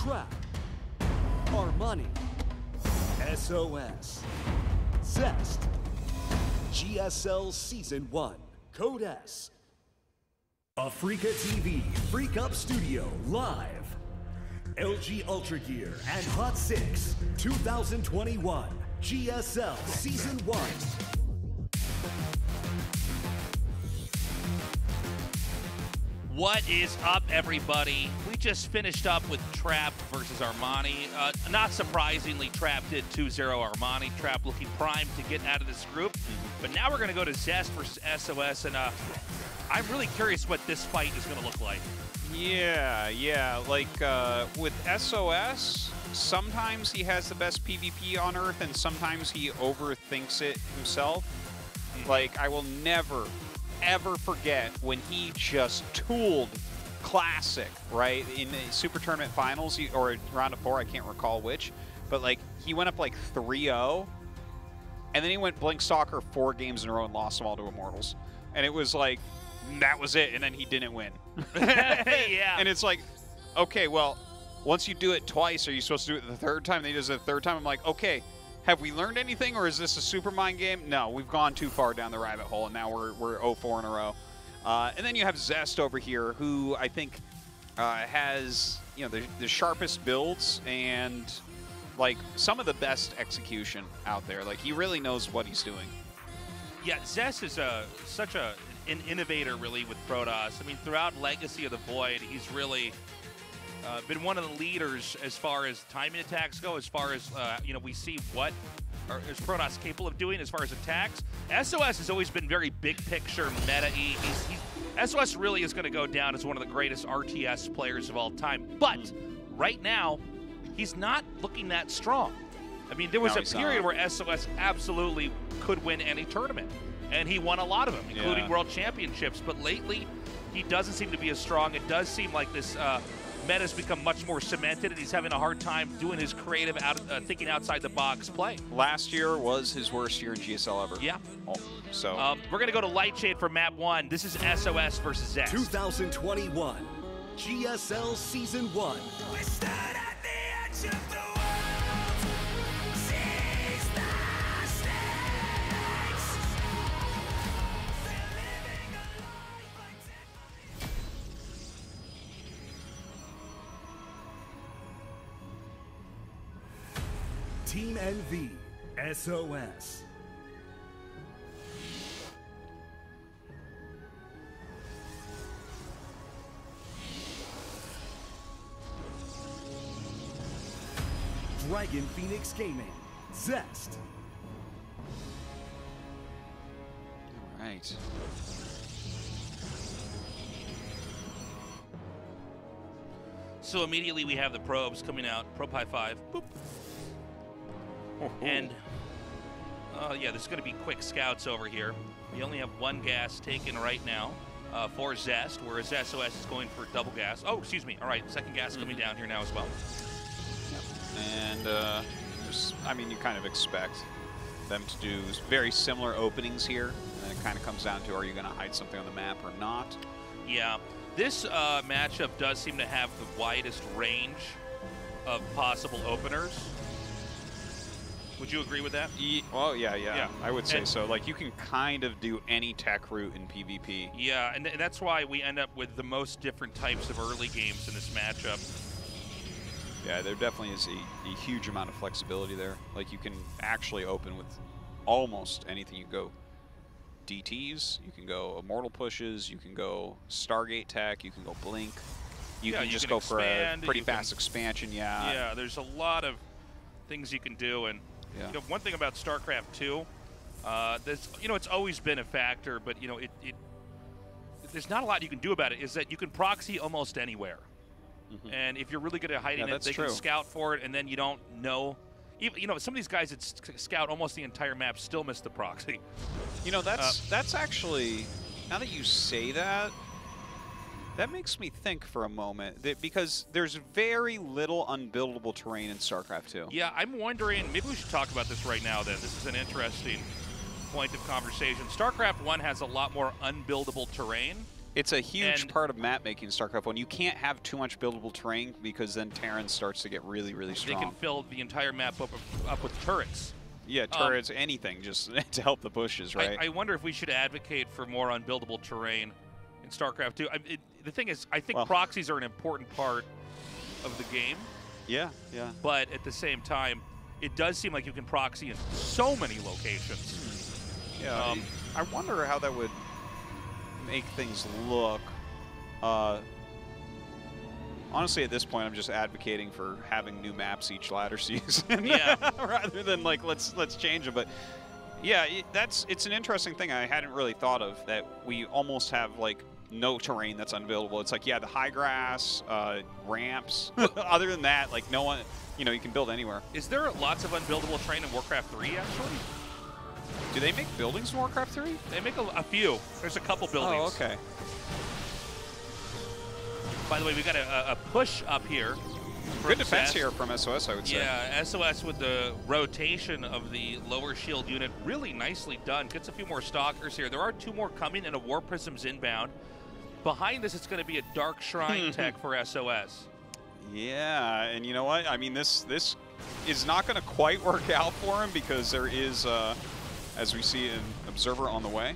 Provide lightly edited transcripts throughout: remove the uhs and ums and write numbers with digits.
Trap, Armani, sOs, Zest, GSL Season 1, Code S. Africa TV Freak Up Studio Live. LG Ultra Gear and Hot 6 2021 GSL Season 1. What is up, everybody? We just finished up with Trap versus Armani. Not surprisingly, Trap did 2-0 Armani. Trap looking primed to get out of this group. But now we're going to go to Zest versus sOs, and I'm really curious what this fight is going to look like. Yeah. Like with sOs, sometimes he has the best PvP on Earth, and sometimes he overthinks it himself. Like, I will never ever forget when he just tooled Classic, right, in the Super Tournament Finals, or round of 4, I can't recall which, but like he went up like 3-0, and then he went Blink Stalker 4 games in a row and lost them all to Immortals, and it was like, that was it, and then he didn't win. Yeah. And it's like, okay, well, once you do it twice, are you supposed to do it the third time? And he does it the third time. I'm like, okay, have we learned anything, or is this a super mind game? No, we've gone too far down the rabbit hole, and now we're 0-4 in a row. And then you have Zest over here, who I think has, you know, the sharpest builds and like some of the best execution out there. Like, he really knows what he's doing. Yeah, Zest is such an innovator, really, with Protoss. I mean, throughout Legacy of the Void, he's really been one of the leaders as far as timing attacks go, as far as, you know, we see what is Protoss capable of doing as far as attacks. sOs has always been very big picture, meta-y. sOs really is going to go down as one of the greatest RTS players of all time. But right now, he's not looking that strong. I mean, there was a period where sOs absolutely could win any tournament, and he won a lot of them, including World Championships. But lately, he doesn't seem to be as strong. It does seem like this meta's become much more cemented, and he's having a hard time doing his creative, thinking outside the box play. Last year was his worst year in GSL ever. Yeah. Oh, so we're going to go to Lightshade for map 1. This is sOs versus Zest. 2021 GSL Season 1. We stood at the edge of the world. Seize the stakes. They're living a life like Team NV sOs. Dragon Phoenix Gaming, Zest. all right. So immediately we have the probes coming out. Probe high 5. Boop. And, yeah, there's going to be quick scouts over here. We only have 1 gas taken right now for Zest, whereas sOs is going for double gas. Oh, excuse me. All right, second gas coming down here now as well. And I mean, you kind of expect them to do very similar openings here, and it kind of comes down to, are you going to hide something on the map or not? Yeah, this matchup does seem to have the widest range of possible openers. Would you agree with that? Well, yeah. I would say so. Like, you can kind of do any tech route in PvP. Yeah, and that's why we end up with the most different types of early games in this matchup. Yeah, there definitely is a huge amount of flexibility there. Like, you can actually open with almost anything. You go DTs, you can go Immortal pushes, you can go Stargate tech, you can go Blink. You can just go for a pretty fast expansion, Yeah, there's a lot of things you can do. And you know, one thing about StarCraft 2, you know, it's always been a factor, but, you know, there's not a lot you can do about it, is that you can proxy almost anywhere. And if you're really good at hiding it, they can scout for it, and then you don't know. Even, you know, some of these guys that scout almost the entire map still miss the proxy. You know, that's actually, now that you say that, that makes me think for a moment, that because there's very little unbuildable terrain in StarCraft 2. Yeah, I'm wondering, maybe we should talk about this right now then. This is an interesting point of conversation. StarCraft 1 has a lot more unbuildable terrain. It's a huge And- part of map making in StarCraft 1. You can't have too much buildable terrain because then Terran starts to get really, really They strong. can fill the entire map up with turrets. Yeah, turrets, anything, just to help the pushes, right? I wonder if we should advocate for more unbuildable terrain in StarCraft 2. The thing is, I think proxies are an important part of the game, yeah, yeah. but at the same time, it does seem like you can proxy in so many locations. Yeah, I wonder how that would make things look. Honestly, at this point, I'm just advocating for having new maps each ladder season, Yeah. rather than like let's change them. But yeah, it's an interesting thing I hadn't really thought of, that we almost have like no terrain that's unbuildable. It's like, yeah, the high grass, ramps. Other than that, like no one, you can build anywhere. Is there lots of unbuildable terrain in Warcraft 3, actually? Do they make buildings in Warcraft 3? They make a few. There's a couple buildings. Oh, okay. By the way, we got a push up here. Good defense Zest. here from SOS, I would say. Yeah, SOS with the rotation of the lower shield unit, really nicely done. Gets a few more stalkers here. There are 2 more coming, and a War Prism's inbound. Behind this, it's going to be a Dark Shrine tech for SOS. Yeah, and you know what? I mean, this is not going to quite work out for him because there is, as we see, an Observer on the way.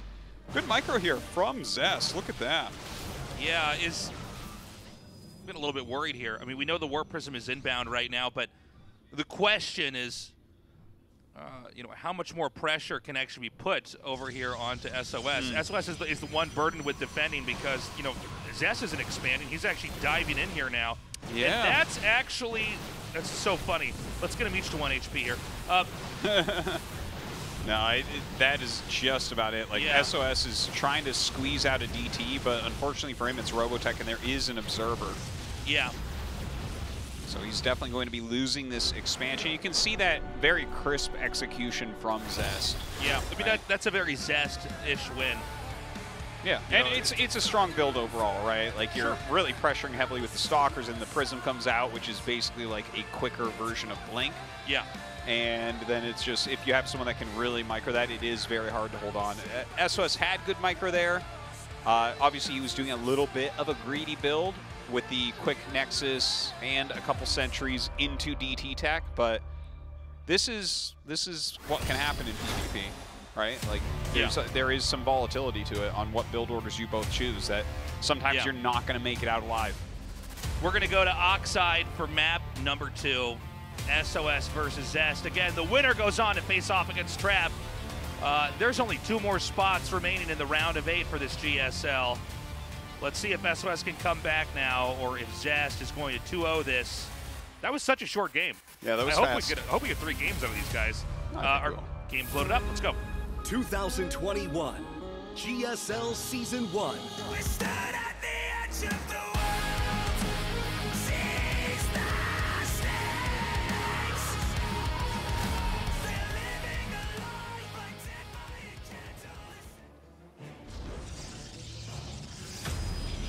Good micro here from Zest. Look at that. Yeah, I've been a little bit worried here. I mean, we know the War Prism is inbound right now, but the question is, how much more pressure can actually be put over here onto SOS? SOS is the one burdened with defending because, Zest isn't expanding. He's actually diving in here now. Yeah. And that's so funny. Let's get him each to 1 HP here. No, that is just about it. Like, Yeah. SOS is trying to squeeze out a DT, but unfortunately for him, it's Robotech, and there is an Observer. Yeah. So he's definitely going to be losing this expansion. You can see that very crisp execution from Zest. Yeah. I mean, that's a very Zest-ish win. Yeah, and it's a strong build overall, right? Like, you're really pressuring heavily with the Stalkers, and the Prism comes out, which is basically like a quicker version of Blink. Yeah. And then it's just, if you have someone that can really micro that, it is very hard to hold on. SOS had good micro there. Obviously, he was doing a little bit of a greedy build with the quick Nexus and a couple sentries into DT tech, but this is what can happen in PvP, right? Like, there is some volatility to it on what build orders you both choose, that sometimes you're not going to make it out alive. We're going to go to Oxide for map number 2. SOS versus Zest. Again, the winner goes on to face off against Trap. There's only 2 more spots remaining in the round of 8 for this GSL. Let's see if SOS can come back now, or if Zest is going to 2-0 this. That was such a short game. Yeah, that was I fast. hope we get 3 games out of these guys. I think we Our will. game's loaded up. Let's go. 2021 GSL Season 1. We stood at the edge of the world. Seize the stakes. They're living a life undead by a gentle.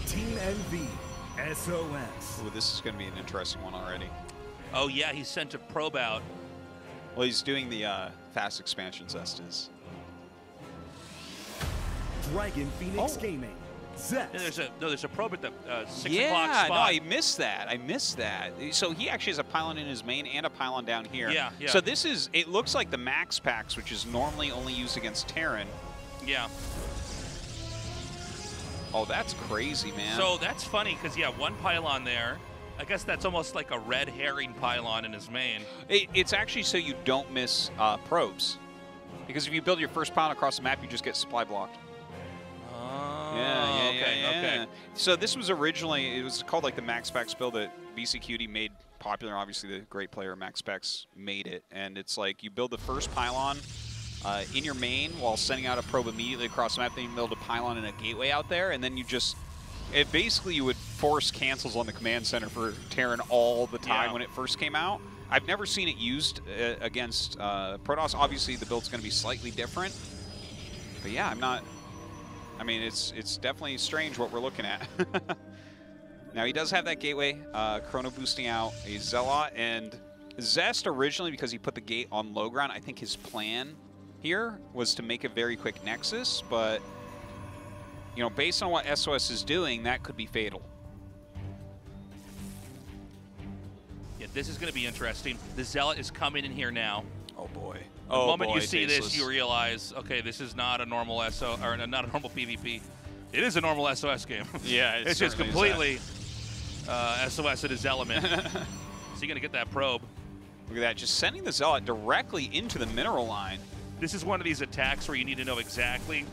Team NV SOS. Ooh, this is going to be an interesting one already. Oh, yeah, he sent a probe out. Well, he's doing the fast expansion Zest is. Dragon Phoenix Gaming. Zest. And there's a probe at the 6 o'clock Yeah, spot. no, I missed that. So he actually has a pylon in his main and a pylon down here. Yeah, yeah. So this is, it looks like the max packs, which is normally only used against Terran. Yeah. Oh, that's crazy, man. So that's funny because, yeah, 1 pylon there. I guess that's almost like a red herring pylon in his main. It's actually so you don't miss probes. Because if you build your first pylon across the map, you just get supply blocked. Oh, Yeah. okay. So this was originally, it was called like the Max Specs build that BCQD made popular. Obviously, the great player Max Specs made it. And it's like you build the first pylon in your main while sending out a probe immediately across the map. Then you build a pylon and a gateway out there. And then you just, basically you would force cancels on the command center for Terran all the time when it first came out. I've never seen it used against Protoss. Obviously, the build's going to be slightly different. But yeah, I mean, it's definitely strange what we're looking at. Now, he does have that gateway, chrono boosting out a Zealot, and Zest originally, because he put the gate on low ground, I think his plan here was to make a very quick Nexus, but you know, based on what SOS is doing, that could be fatal. Yeah, this is going to be interesting. The Zealot is coming in here now. Oh boy. The moment you see this, you realize, okay, this is not a normal not a normal PvP. It is a normal SOS game. Yeah, it's just completely SOS at his element. So you're going to get that probe. Look at that, just sending the Zealot directly into the mineral line. This is one of these attacks where you need to know exactly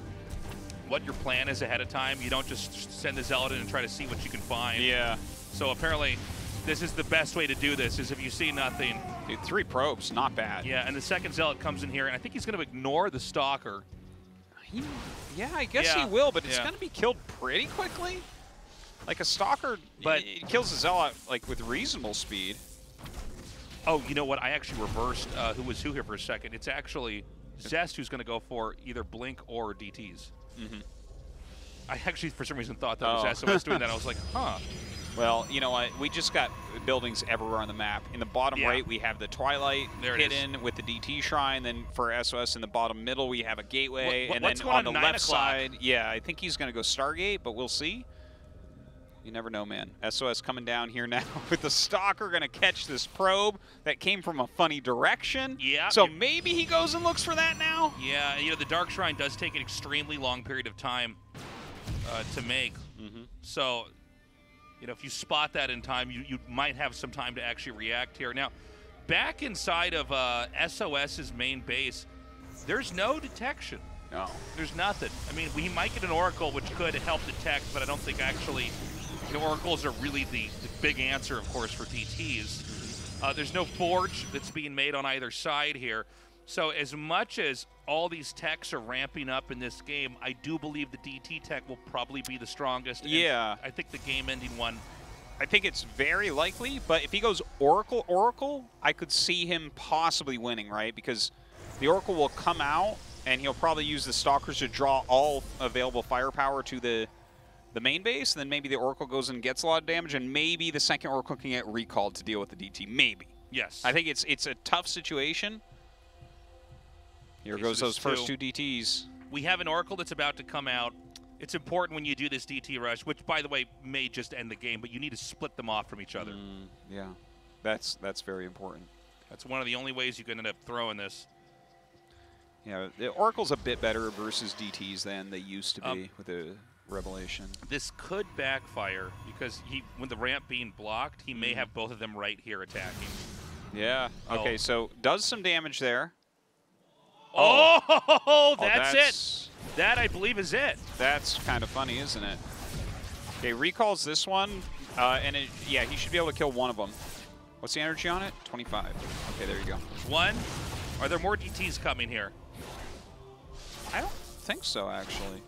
what your plan is ahead of time. You don't just send the Zealot in and try to see what you can find. Yeah. So apparently, this is the best way to do this, is if you see nothing. Dude, 3 probes, not bad. Yeah, and the second Zealot comes in here, and I think he's going to ignore the Stalker. Yeah, I guess he will, but it's going to be killed pretty quickly. Like a Stalker, but it kills the Zealot like with reasonable speed. Oh, you know what? I actually reversed who was who here for a second. It's actually Zest who's going to go for either Blink or DTs. Mm-hmm. I actually, for some reason, thought that was SOS doing that. I was like, huh. Well, you know what? We just got buildings everywhere on the map. In the bottom right, we have the Twilight hidden with the DT Shrine. Then for SOS in the bottom middle, we have a gateway. And then on the left side, yeah, I think he's going to go Stargate, but we'll see. You never know, man. SOS coming down here now with the Stalker going to catch this probe that came from a funny direction. Yeah. So maybe he goes and looks for that now? Yeah, you know, the Dark Shrine does take an extremely long period of time to make. Mm-hmm. So, you know, if you spot that in time, you might have some time to actually react here. Now, back inside of SOS's main base, there's no detection. No. There's nothing. I mean, we might get an Oracle, which could help detect, but I don't think actually... The Oracles are really the big answer, of course, for DTs. There's no Forge that's being made on either side here. So as much as all these techs are ramping up in this game, I do believe the DT tech will probably be the strongest. Yeah. I think the game-ending one. I think it's very likely, but if he goes Oracle, I could see him possibly winning, right? Because the Oracle will come out, and he'll probably use the Stalkers to draw all available firepower to the main base, and then maybe the Oracle goes and gets a lot of damage, and maybe the second Oracle can get recalled to deal with the DT. Maybe. Yes. I think it's a tough situation. Here goes those first 2 DTs. We have an Oracle that's about to come out. It's important when you do this DT rush, which, by the way, may just end the game, but you need to split them off from each other. Yeah, that's very important. That's one of the only ways you can end up throwing this. Yeah, the Oracle's a bit better versus DTs than they used to be with the Revelation. This could backfire because when the ramp being blocked, he may have both of them right here attacking. Yeah. Okay, so does some damage there. Oh, that's it. That, I believe, is it. That's kind of funny, isn't it? Okay, recalls this one, and yeah, he should be able to kill one of them. What's the energy on it? 25. Okay, there you go. One. Are there more DTs coming here? I don't think so, actually.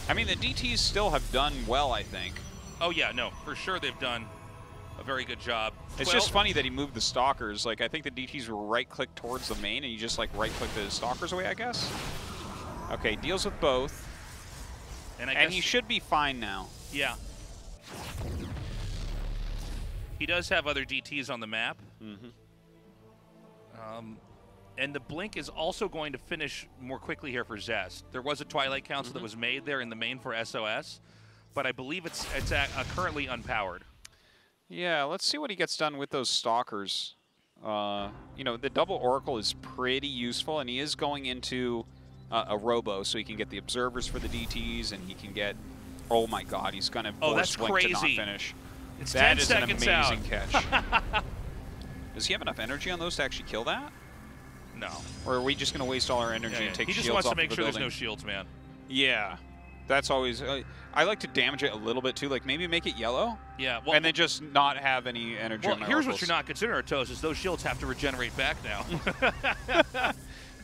I mean, the DTs still have done well, I think. Oh, yeah, no, for sure they've done a very good job. It's just funny that he moved the Stalkers. Like, I think the DTs were right-click towards the main, and you just, like, right-click the Stalkers away, I guess. Okay, deals with both. And he should be fine now. Yeah. He does have other DTs on the map. Mm-hmm. And the Blink is also going to finish more quickly here for Zest. There was a Twilight Council that was made there in the main for SOS, but I believe it's currently unpowered. Yeah, let's see what he gets done with those Stalkers. You know, the double Oracle is pretty useful, and he is going into a Robo, so he can get the Observers for the DTs, and he can get... Oh my god, he's going to force Blink to not finish. It's that 10 is seconds an amazing out. catch. Does he have enough energy on those to actually kill that? No. Or are we just going to waste all our energy and take shields off the building? He just wants to make sure there's no shields, man. Yeah. That's always... I like to damage it a little bit, too. Like, maybe make it yellow. Yeah. Well, and then just not have any energy on my here's oracles. what you're not considering, Artos, is those shields have to regenerate back now.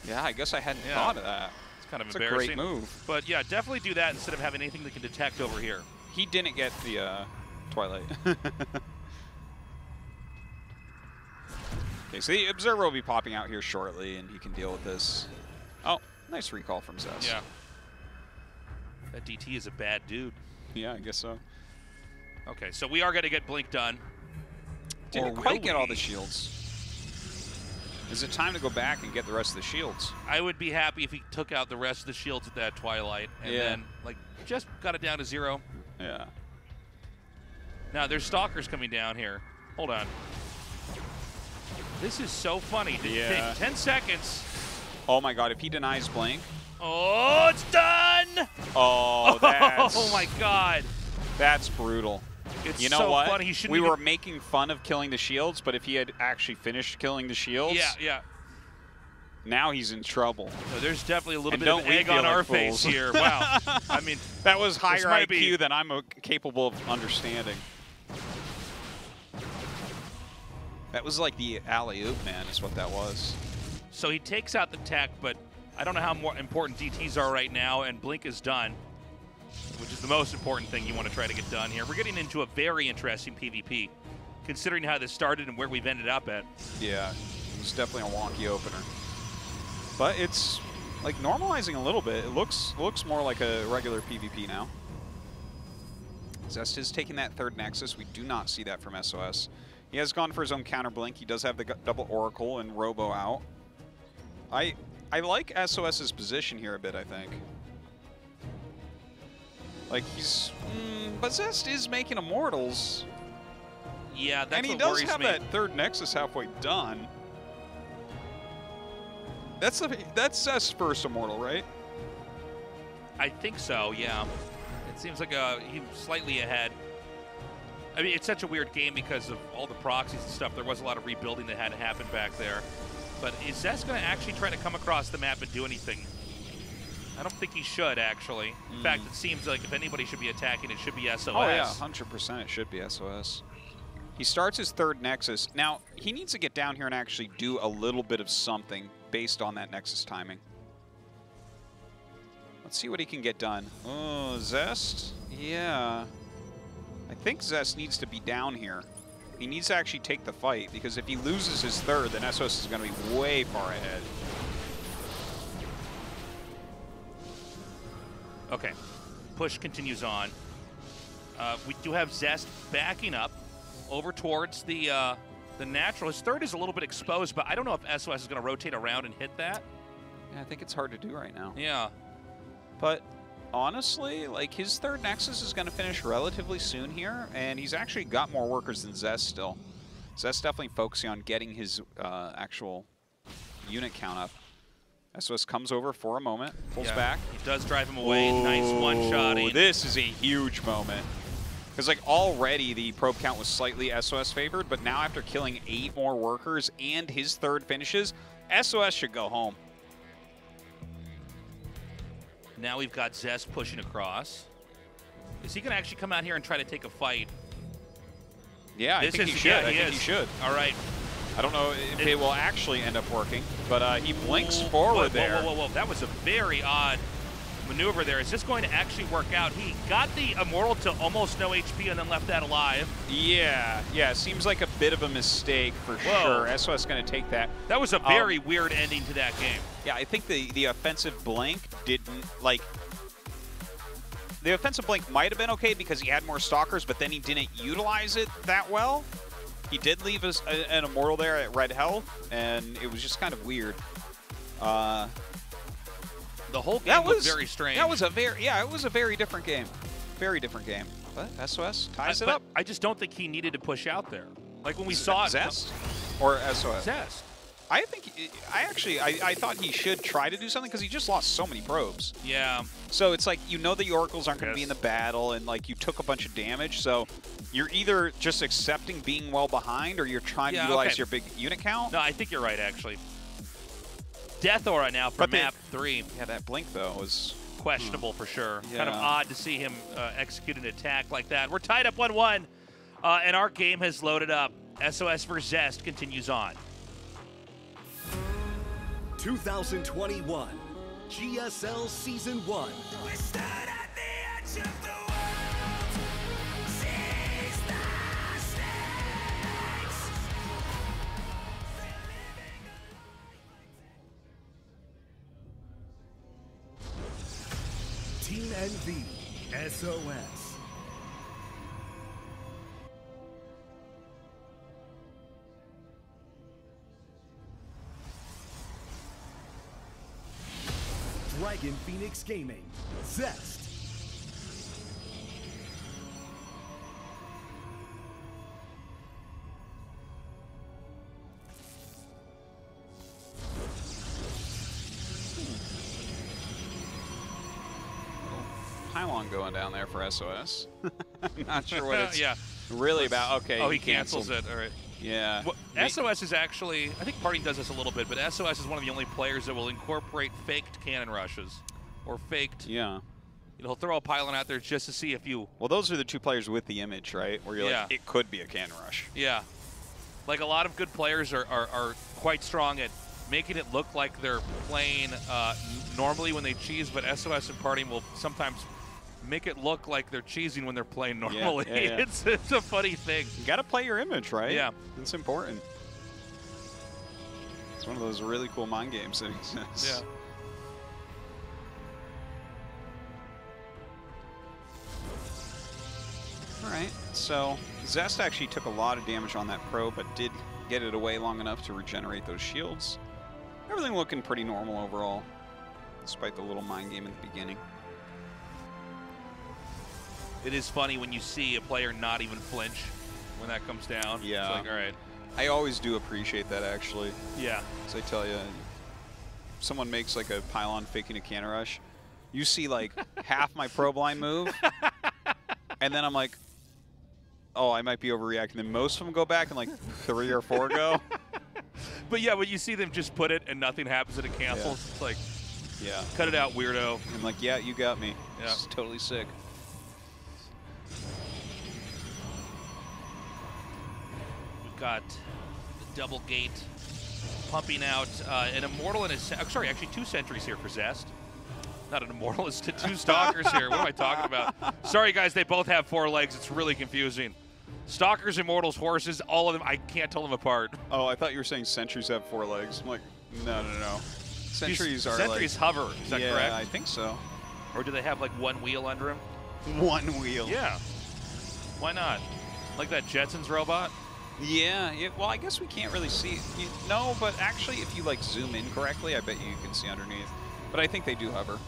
Yeah, I guess I hadn't thought of that. It's kind of it's embarrassing. a great move. But, yeah, definitely do that instead of having anything that can detect over here. He didn't get the Twilight. Okay, so the Observer will be popping out here shortly, and he can deal with this. Oh, nice recall from Zest. Yeah. That DT is a bad dude. Yeah, I guess so. Okay, so we are going to get Blink done. Didn't quite get all the shields. Is it time to go back and get the rest of the shields? I would be happy if he took out the rest of the shields at that Twilight and then, like, just got it down to 0. Yeah. Now, there's Stalkers coming down here. Hold on. This is so funny. Yeah. 10 seconds. Oh, my God. If he denies Blink. Oh, it's done! Oh, that's... Oh, my God. That's brutal. It's you know so what? funny. He shouldn't we even... were making fun of killing the shields, but if he had actually finished killing the shields, Yeah. now he's in trouble. So there's definitely a little And bit don't of we egg feel on like our fools? face here. Wow. I mean, that was higher might IQ be... than I'm capable of understanding. That was like the alley-oop, man, is what that was. So he takes out the tech, but I don't know how more important DTs are right now, and Blink is done, which is the most important thing you want to try to get done here. We're getting into a very interesting PvP, considering how this started and where we've ended up at. Yeah, it was definitely a wonky opener. But it's like normalizing a little bit. It looks more like a regular PvP now. Zest is taking that third Nexus. We do not see that from SOS. He has gone for his own counter blink. He does have the double Oracle and Robo out. I like SOS's position here a bit, I think. Like he's, but Zest is making Immortals. Yeah, that's and he what does worries have me. that third Nexus halfway done. That's Zest's first Immortal, right? I think so, yeah. It seems like he's slightly ahead. I mean, it's such a weird game because of all the proxies and stuff. There was a lot of rebuilding that had to happen back there. But is Zest going to actually try to come across the map and do anything? I don't think he should, actually. In fact, it seems like if anybody should be attacking, it should be SOS. Oh, yeah, 100% it should be SOS. He starts his third Nexus. Now, he needs to get down here and actually do a little bit of something based on that Nexus timing. Let's see what he can get done. Oh, Zest? Yeah. I think Zest needs to be down here. He needs to actually take the fight, because if he loses his third, then SOS is going to be way far ahead. Okay. Push continues on. We do have Zest backing up over towards the natural. His third is a little bit exposed, but I don't know if SOS is going to rotate around and hit that. Yeah, I think it's hard to do right now. Yeah. But honestly, like his third Nexus is going to finish relatively soon here, and he's actually got more workers than Zest still. Zest definitely focusing on getting his actual unit count up. SOS comes over for a moment, pulls back. He does drive him away. Ooh, nice one-shotting. This is a huge moment. Because like already the probe count was slightly SOS favored, but now after killing 8 more workers and his third finishes, SOS should go home. Now we've got Zest pushing across. Is he going to actually come out here and try to take a fight? Yeah, I think he should. I think he should. All right. I don't know if it will actually end up working, but he blinks forward there. Whoa. That was a very odd maneuver there. Is this going to actually work out? He got the Immortal to almost no HP and then left that alive. Yeah, seems like a bit of a mistake for sure. SOS going to take that. That was a very weird ending to that game. Yeah, I think the offensive blink didn't, like, the offensive blink might have been okay because he had more Stalkers, but then he didn't utilize it that well. He did leave us an Immortal there at red health, and it was just kind of weird. The whole game was very strange. That was a it was a very different game. Very different game. But SOS ties it up. I just don't think he needed to push out there. Like when we saw it. Zest? Or SOS? Zest. I think, I thought he should try to do something because he just lost so many probes. Yeah. So it's like, you know the Oracles aren't going to be in the battle, and like you took a bunch of damage, so you're either just accepting being well behind or you're trying to utilize your big unit count. No, I think you're right, actually. Death Aura now for map 3. Yeah, that blink, though, was questionable for sure. Yeah. Kind of odd to see him execute an attack like that. We're tied up 1-1, and our game has loaded up. SOS vs. Zest continues on. 2021 GSL Season 1. We stood at the edge of the world, seized the stakes. Team NV SOS. Dragon Phoenix Gaming, Zest. Pylon going down there for SOS. I'm not sure what it's yeah. really about. Okay. Oh, he cancels it. All right. Yeah. Well, SOS is actually, I think Party does this a little bit, but SOS is one of the only players that will incorporate faked cannon rushes. Or faked. Yeah. He'll throw a pylon out there just to see if you. Well, those are the two players with the image, right? Where you're like, it could be a cannon rush. Yeah. Like a lot of good players are quite strong at making it look like they're playing normally when they cheese, but SOS and Party will sometimes make it look like they're cheesing when they're playing normally. Yeah. It's a funny thing. You got to play your image, right? Yeah. It's important. It's one of those really cool mind games that exists. Yeah. All right, so Zest actually took a lot of damage on that probe, but did get it away long enough to regenerate those shields. Everything looking pretty normal overall, despite the little mind game at the beginning. It is funny when you see a player not even flinch when that comes down. Yeah. It's like, all right. I always do appreciate that, actually. Yeah. As I tell you, someone makes like a pylon faking a cannon rush, you see like half my probe line move, and then I'm like, oh, I might be overreacting. Then most of them go back and like 3 or 4 go. But yeah, when you see them just put it and nothing happens and it cancels, it's like, cut it out, weirdo. I'm like, yeah, you got me. Yeah. It's totally sick. We've got the double gate pumping out an Immortal and sorry, actually 2 sentries here for Zest. Not an Immortal, it's 2 Stalkers here. What am I talking about? Sorry, guys, they both have 4 legs. It's really confusing. Stalkers, Immortals, Horses, all of them, I can't tell them apart. Oh, I thought you were saying sentries have 4 legs. I'm like, no. Sentries are Sentries hover, is that correct? Yeah, I think so. Or do they have like 1 wheel under them? 1 wheel. Yeah. Why not? Like that Jetsons robot? Yeah, well, I guess we can't really see it. No, but actually, if you like zoom in correctly, I bet you can see underneath. But I think they do hover.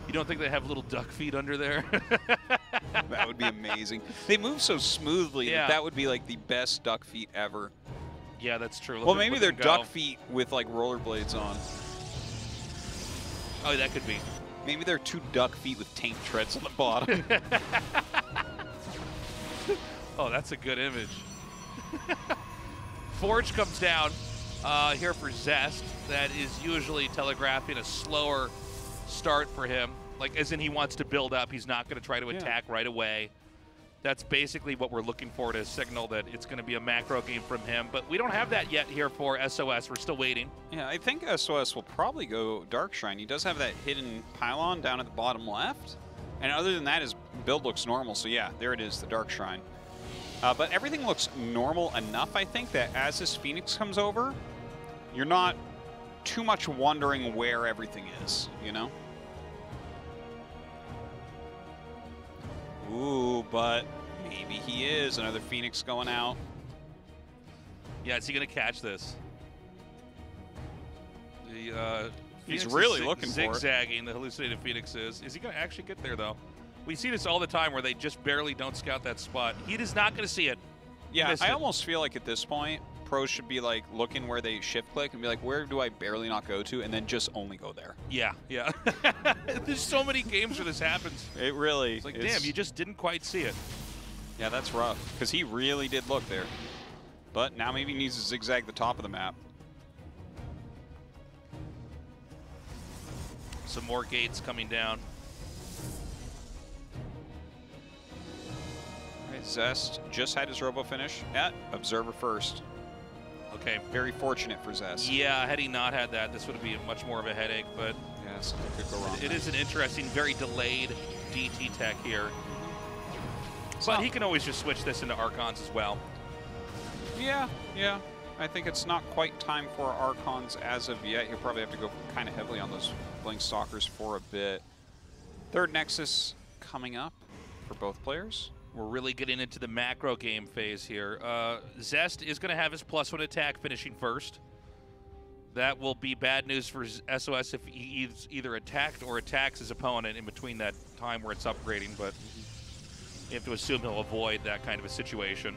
You don't think they have little duck feet under there? That would be amazing. They move so smoothly that would be like the best duck feet ever. Yeah, that's true. Well, maybe they're duck feet with like rollerblades on. Oh, that could be. Maybe they're 2 duck feet with tank treads on the bottom. Oh, that's a good image. Forge comes down here for Zest. That is usually telegraphing a slower start for him. Like, as in he wants to build up. He's not going to try to attack right away. That's basically what we're looking for to signal that it's going to be a macro game from him. But we don't have that yet here for SOS. We're still waiting. Yeah, I think SOS will probably go Dark Shrine. He does have that hidden pylon down at the bottom left. And other than that, his build looks normal. So yeah, there it is, the Dark Shrine. But everything looks normal enough, I think, that as this Phoenix comes over, you're not too much wondering where everything is, you know? Ooh, but maybe he is. Another Phoenix going out. Yeah, is he going to catch this? The He's Phoenix really is looking for it. zigzagging, the hallucinated Phoenix is. Is he going to actually get there, though? We see this all the time where they just barely don't scout that spot. He is not going to see it. Yeah, I almost feel like at this point, pros should be like looking where they shift click and be like, where do I barely not go to? And then just only go there. Yeah. There's so many games where this happens. It really It's like, damn, you just didn't quite see it. Yeah, that's rough. Because he really did look there. But now maybe he needs to zigzag the top of the map. Some more gates coming down. Zest just had his robo finish at Observer first. Okay. Very fortunate for Zest. Yeah, had he not had that, this would be much more of a headache, but yeah, something could go wrong. It is an interesting, very delayed DT tech here. But he can always just switch this into Archons as well. Yeah. I think it's not quite time for Archons as of yet. He'll probably have to go kind of heavily on those Blink Stalkers for a bit. Third Nexus coming up for both players. We're really getting into the macro game phase here. Zest is going to have his +1 attack finishing first. that will be bad news for SOS if he either attacked or attacks his opponent in between that time where it's upgrading, but you have to assume he'll avoid that kind of a situation.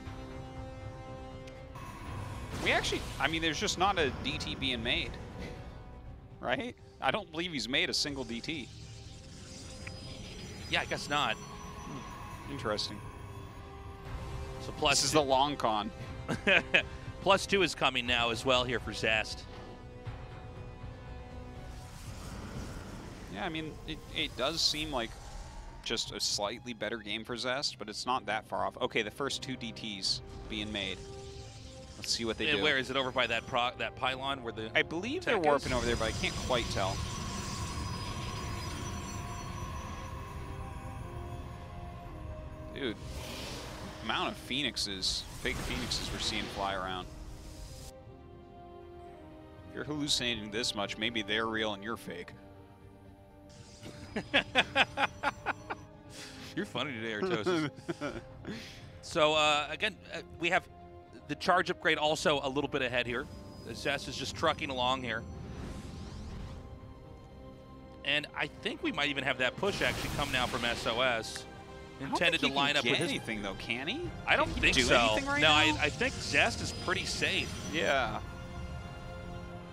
We actually, I mean, there's just not a DT being made, right? I don't believe he's made a single DT. Yeah, I guess not. Interesting. So plus This is the long con. +2 is coming now as well here for Zest. Yeah, I mean, it does seem like just a slightly better game for Zest, but it's not that far off. Okay, the first 2 DTs being made. Let's see what they do. Where is it? Over by that pylon where the I believe they're tech warping is? over there, but I can't quite tell. Dude, amount of phoenixes, fake phoenixes we're seeing fly around. If you're hallucinating this much, maybe they're real and you're fake. You're funny today, Artosis. So again, we have the charge upgrade also a little bit ahead here. Zest is just trucking along here. And I think we might even have that push actually come now from SOS. Intended to line up with his anything though, can he? I don't think do so. anything right no, now? I think Zest is pretty safe. Yeah.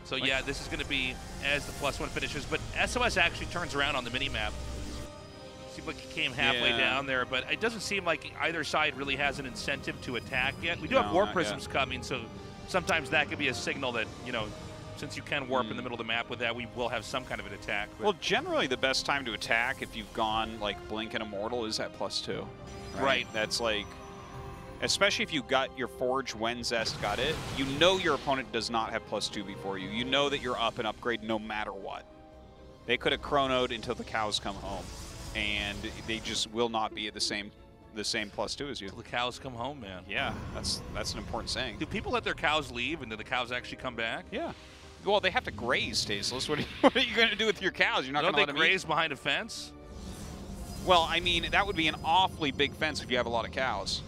So yeah, this is going to be as the +1 finishes, but SOS actually turns around on the mini-map. Seems like he came halfway down there, but it doesn't seem like either side really has an incentive to attack yet. We do have warp prisms coming, so sometimes that could be a signal that, you know, since you can warp in the middle of the map with that, we will have some kind of an attack. But Well, generally the best time to attack if you've gone like Blink and Immortal is at +2. Right. That's like, especially if you got your Forge when Zest got it, you know your opponent does not have +2 before you. You know that you're up and upgrade no matter what. They could have chronoed until the cows come home, and they just will not be at the same +2 as you. the cows come home, man. Yeah, that's an important saying. Do people let their cows leave, and do the cows actually come back? Yeah. Well, they have to graze, Tasteless. What are you going to do with your cows? You're not going Don't to let they them graze behind a fence? Well, I mean, that would be an awfully big fence if you have a lot of cows.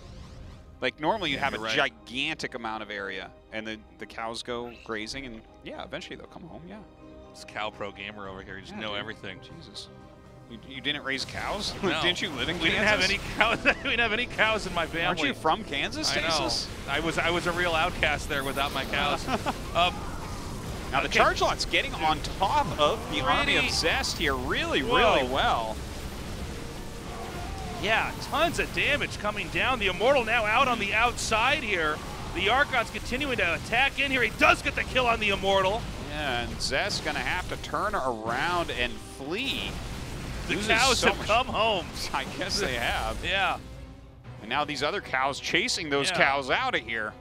Like, normally you have a you're right. gigantic amount of area, and the cows go grazing, and yeah, eventually they'll come home, yeah. This cow pro gamer over here, you just know dude. everything. Jesus. You didn't raise cows? No. Didn't you live in Kansas? We didn't have any cows. We didn't have any cows in my family. Aren't you from Kansas, I know. Tasteless? I was a real outcast there without my cows. Now, the charge lot's getting on top of the army of Zest here really well. Yeah, tons of damage coming down. The Immortal now out on the outside here. The Archon's continuing to attack in here. He does get the kill on the Immortal. Yeah, and Zest's going to have to turn around and flee. The Loses cows so have much- come home. I guess they have. Yeah. And now these other cows chasing those cows out of here.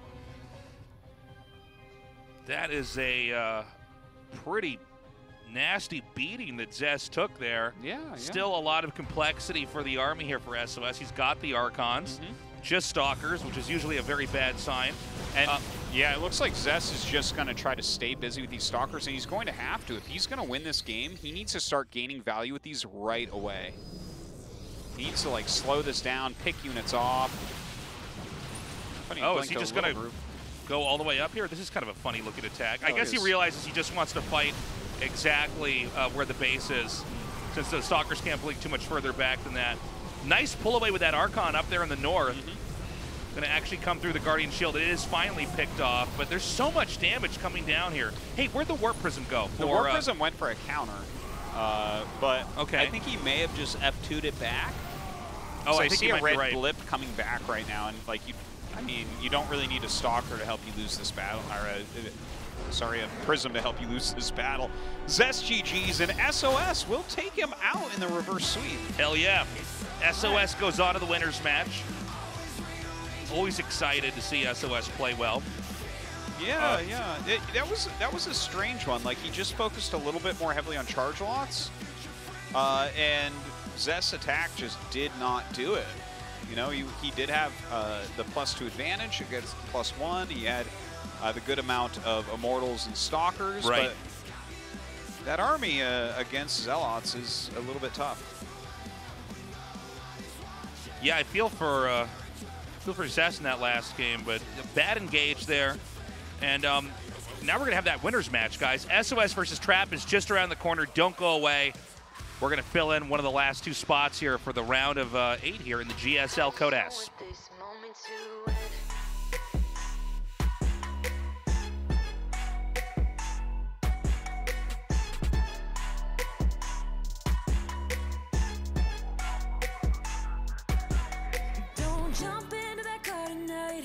That is a pretty nasty beating that Zest took there. Yeah. Still a lot of complexity for the army here for SOS. He's got the Archons, just Stalkers, which is usually a very bad sign. And yeah, it looks like Zest is just going to try to stay busy with these Stalkers, and he's going to have to. If he's going to win this game, he needs to start gaining value with these right away. He needs to, like, slow this down, pick units off. Oh, is he just going to go all the way up here? This is kind of a funny looking attack. I guess he realizes he just wants to fight exactly where the base is, since the Stalkers can't blink too much further back than that. Nice pull away with that Archon up there in the north. Going to actually come through the Guardian Shield. It is finally picked off, but there's so much damage coming down here. Hey, where'd the Warp Prism go? The Warp Prism went for a counter, but okay. I think he may have just F2'd it back. Oh, so I I think see you a might be red right. blip coming back right now, and like I mean, you don't really need a Stalker to help you lose this battle, or a Prism to help you lose this battle. Zest GG's and SOS will take him out in the reverse sweep. Hell yeah. SOS goes on to the winner's match. Always excited to see SOS play well. Yeah, that was a strange one. Like, he just focused a little bit more heavily on charge lots, and Zest's attack just did not do it. You know, he did have the +2 advantage against +1. He had the good amount of Immortals and Stalkers, right. but that army against Zealots is a little bit tough. Yeah, I feel for Zest in that last game, but bad engage there. And now we're going to have that winner's match, guys. SOS versus Trap is just around the corner. Don't go away. We're going to fill in one of the last 2 spots here for the round of 8 here in the GSL Code S. Don't jump into that car tonight.